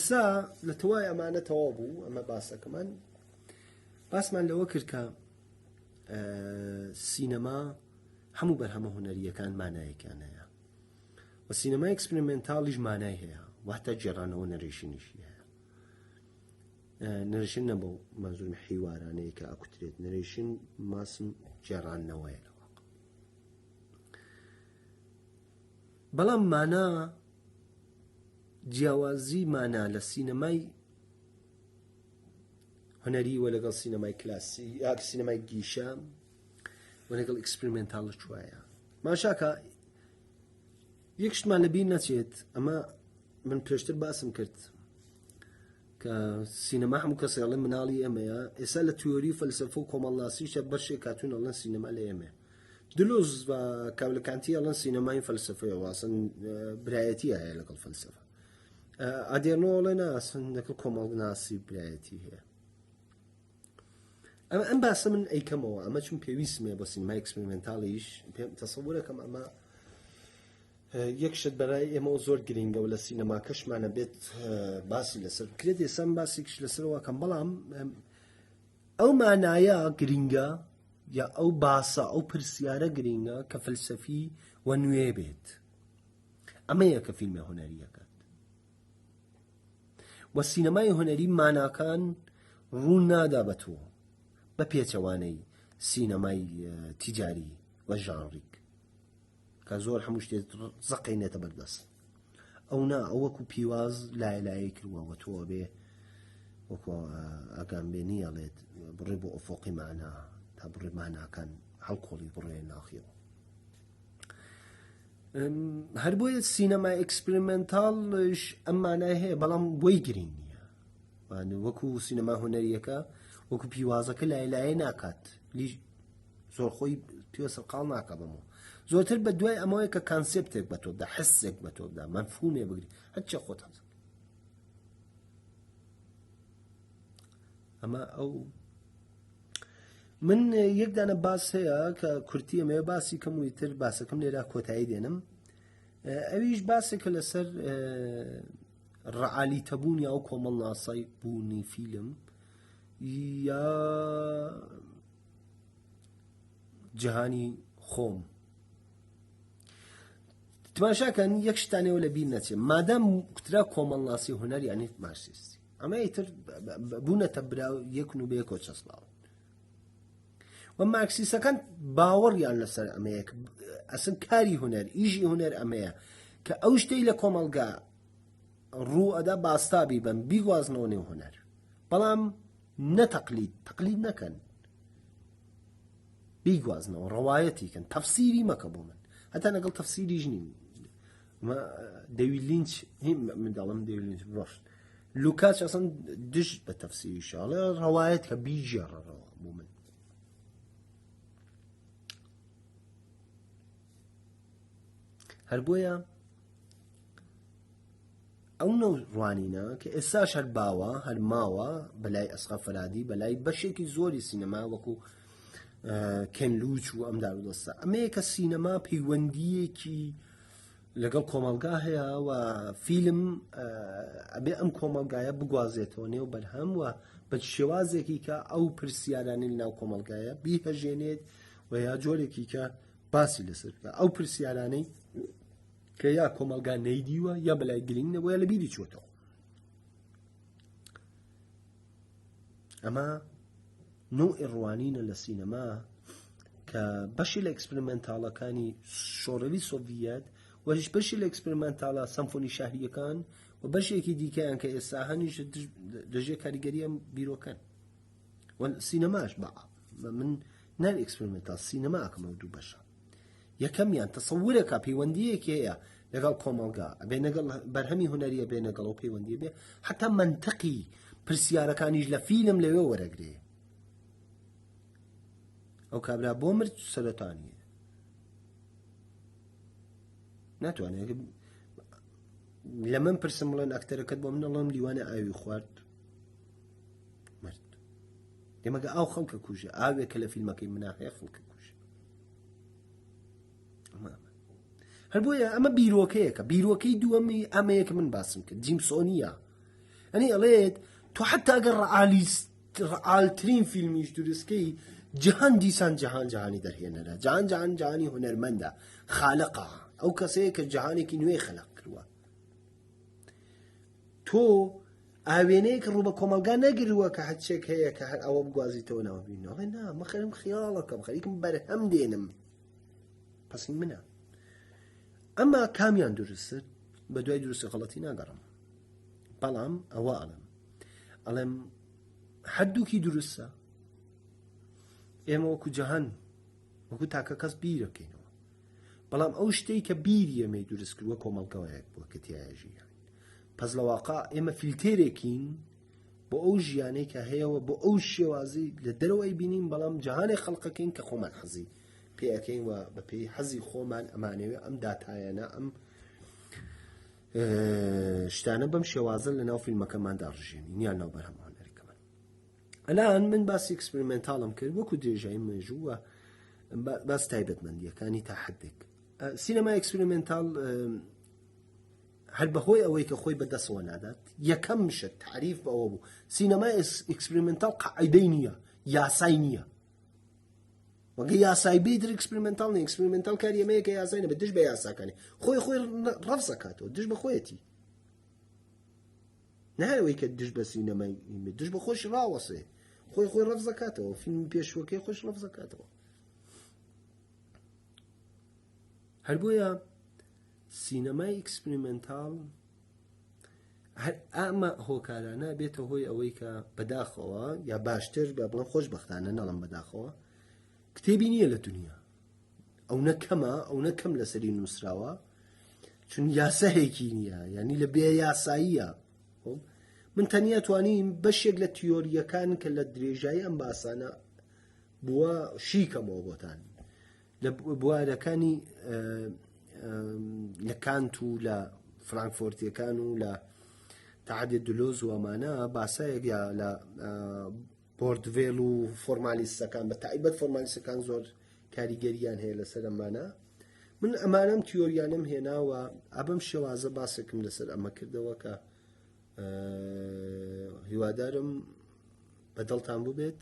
ئێستا لە توای ئەمانەتەوە بوو ئەمە باسەکەمان باسمان لەوە کرد کە سینەما هەموو بەرهەمە هونەریەکان مانایەکان هەیە و سینەمای ئەکسپریمنتاڵیش مانای هەیە واتە جێڕانەوە نەڕێژینیشی هەیە نەڕێژین نەبوو مەزوم حیوارانەیە کە ئەکوترێت نەڕێژین ماسم جێڕانەوەیە لەوە بەڵام مانا جیاوازی مانا لە سینەمای هونەری و لەگەڵ سینەمای کلاسی یا سینەمای گیشە و لەگەڵ ئەکسپریمنتاڵش وایە ماشاکە یەک شتمان لەبیر نەچێت ئەمە من پێشتر باسم کرد کە سینەما هەموو کەسێ ئەڵێن مناڵی ئێمەیە ئێستا لە تیۆری فەلسەفە و کۆمەڵناسیشە بەشێک هاتوون ئەڵێن سینەما لە ئێمە دلۆز و کابلەکانتی ئەڵێن سینەمای فەلسەفەیە واسن برایەتی هەیە لەگەڵ فەلسەفە ئادێرنۆ ئەڵێن ئاسن لەگەڵ کۆمەڵناسی برایەتی هەیە ئەم باسە من ئەیکەمەوە ئەمە چون پێویستمێ بۆ سینەمای ئەکسپریمنتاڵیش پێم تەسەوورەکەم ئەمە یەک شت بەرای ئێمە زۆر گرنگە و لە سینەماکەشمانە بێت باسی لەسەر کرێت ئێسام باسێکش لەسەرەوەکەم بەڵام ئەو مانایە گرنگە یا ئەو باسە ئەو پرسیارە گرنگە کە فەلسەفی و نوێ بێت ئەمەیە کە فیلمە هونەریەکەت و سینەمای هونەری ماناکان ڕوو نادا بە تۆ بە پێچەوانەی سینەمای تیجاری و ژانڕیک کە زۆر هەموو شتێت زەقینێتە بەردەست ئەو نا ئەو وەکو پیواز لایلایی کردووە تۆ بێ وەکو ئاگامبێنی ئەڵێت بڕێ بۆ ئۆفۆقی مانا تا بڕێ ماناکان هەڵکۆڵی بڕێ ناخیەوە هەر بۆیە سینەمای ئەکسپریمنتاڵش ئەم مانای هەیە بەڵام بۆی گرنگ نییە وەکو سینەما هونەریەکە وەکو پیوازەکە لایلایە ناکات زۆر خۆی پێ سەرقاڵ ناکە بەمەوە زۆرتر بە دوای ئەمەوەی کە کانسێپتێک بە تۆ بدا حسێک بە تۆ بدا مەفهومێ بگری هەرچە خۆت هەزە ئەمە ئەو من یەکدانە باس هەیە کە کورتی ئەمەوە باسی کەم وی تر باسەکەم لێرا کۆتایی دێنم ئەویش باسێکە لەسەر ڕعالیتەبوون یا ئەو کۆمەڵناسای بوونی فیلم یا جیهانی خۆم تماشاکەن یەک شتانەوە لە بیر نەچێت مادام کوترا کۆمەڵناسی هونەر یعنی مارکسیستی ئەمە ئیتر بوونەتە براو یەک و بەیەکۆ چەسڵاوە و مارکسیستەکان باوەڕیان لەسەر ئەمەیە ئەسن کاری هونەر ئیژی هونەر ئەمەیە کە ئەو شتەی لە کۆمەڵگا ڕوو ئەدا باستابی بن بیگوازنەوە نێو هونەر بەڵام نەتەقلید تەقلید نەکەن بیگوازنەوە ڕەوایەتی کەن تەفسیری مەکە بۆ من هەتا لەگەڵ تەفسیریش نین دەوید لینچ من دەڵم دەوید لینچ ڕۆشت لوکاس ئەسەن دشت بە تەفسیری شاڵێ ڕەوایەت کە بیژێڕەوە بۆ من هەر بۆیە ئەو نەوڕوانینە کە ئێستاش هەر باوە هەر ماوە بەلای ئەسقا فەرادی بەلای بەشێکی زۆری سینەما وەکو کەنلوچ و ئەمدار و دەستە ئەمەیە کە سینەما پەیوەندیەکی لەگەڵ کۆمەلگا هەیە و فیلم ئەبێ ئەم کۆمەلگایە بگوازێتەوە نێو بەرهەم و بە شێوازێکی کە ئەو پرسیارانەی ناو کۆمەلگایە بیهەژێنێت و یا جۆرێکی کە باسی لەسەر بکە ئەو پرسیارانەی کە یا کۆمەلگا نەیدیوە یا بەلای گرنگ نەبووە لە بیری چۆتەوە ئەمە نوعی ڕوانینە لە سینەما کە بەشی لە ئەکسپریمنتاڵەکانی شۆڕەوی سۆڤیەت و هیچ بەشی لە ئەکسپریمنتاڵە سەمفۆنی شاهریەکان و بەشێکی دیکەیان کە ئێستا هەنیش دەژێ کاریگەریە بیرۆکەن و سینەماش بە من نان ئەکسپریمنتال سینەما ئەکەمە دوو بەشە یەکەمیان تەسەورێکە پەیوەندیەکی هەیە لەگەڵ کۆمەلگا ئەبێ لەگەڵ بەرهەمی هونەریە بێ لەگەڵ ئەو پەیوەندیە بێ حتا منتەقی پرسیارەکانیش لە فیلم لەوێ وەرەگرێ ئەو کابرا بۆ مرد سەرەتانیە ناتوانێت لە من پرسم بڵێن ئەکتەرەکەت بۆ من ئەڵێم لیوانە ئاوی خوارد مرد دێمەگە ئاو خەڵکە کوژە ئاوێکە لە فیلمەکەی منە هەیە خەڵکە کوژە هەر بۆیە ئەمە بیرۆکەیەکە بیرۆکەی دووەمی ئەمەیە کە من باسم کرد جیمسۆنیە يعني أليت تو حتى أقرأ على ترين فيلميش دروسكي جهان ديسان جهاني درهينا لا جهاني هنرمندا خالقة أو كسيك جهاني كنوي خلق كروا تو ئاوێنەیەک ڕوو بە کۆمەلگا نەگیرەوە کە هەچێک هەیە کە هەر ئەوە بگوازیتەوە ناوە بینەوە نا مەخەرم خیاڵەکەم خەریکم بەرهەم دێنم پەسین منە ئەمما کامیان دروستتر بە دوای دروستی غەڵەتی ناگەڕم بەڵام ئەوە ئەڵێم هەردووکی دروستە ئێمە وەکو جەهان وەکو تاکە کەس بیرەکەینەوە بەڵام ئەو شتەی کە بیری ئێمەی دروست کردووە کۆمەڵگەوەیەک بووە کە تیایەژی پس لە واقع ئێمە فیلتێرێکین بۆ ئەو ژیانەی کە هەیەەوە بۆ ئەو شێوازی لە دەرەوەی بینین بەڵام جەهانێک خەڵقەکەین کە خۆمان حەزی پێەکەین و بە پێی حەزی خۆمان ئەمانەوێ ئەم داتایەنە ئەم شتانە بەم شێوازە لە ناو فیلمەکەماندا ڕژێنین یان ناو بەرهەم هۆنەریەکەمان ئەلان من باسی ئەکسپریمنتاڵم کرد وەکو درێژایی مێژووە باس تایبەتمەندیەکانی تا حدێک سینەما ئەکسپریمنتاڵ هەر بەهۆی ئەوەی کە خۆی بەدەستەوە نادات یەکەم شت تعریف بە ئەوە بوو سینەمای ئەکسپریمنتاڵ قاعیدەی نییە یاسای نییە وەگە یاسای بیتر ئەکسپریمنتاڵ نیە ئەکسپریمنتاڵ کاری ئەمەیە کە یاسای نەبێت دژ بە یاساکانی خۆی ڕەفز دەکاتەوە دژ بە خۆیەتی نەهەوەی کە دژ بە سینەمای دژ بە خۆش ڕاوەسێ خۆی ڕەفز دەکاتەوە فیلمی پێشوەکەی خۆش ڕەفز دەکاتەوە هەر بۆیە سینەمای ئەکسپریمنتاڵ ئەمە هۆکارانە بێتە هۆی ئەوەی کە بەداخەوە یا باشتر بە بڵێن خۆشبەختانە نەڵم بەداخەوە کتێبی نییە لە دنیا ئەو نەکەمە ئەو نەکەم لەسەری نووسراوە چون یاسەیەکی نییە ینی لە بێ یاساییە من تەنیا توانیم بەشێک لە تیۆریەکان کە لە درێژایی ئەم باسانە بووە شیکەمەوە بۆتان لە بوارەکانی لە کانت و لە فرانکفۆرتیەکان و لە تعادێ دلۆز و ئەمانە باسایەک یا لە بۆردڤێڵ و فۆرمالیستەکان بە تایبەت فۆرمالیستەکان زۆر کاریگەریان هەیە لەسەر ئەمانە من ئەمانەم تیۆریانم هێناوە ئەبەم شێوازە باسێکم لەسەر ئەمە کردەوە کە هیوادارم بەدڵتان بوو بێت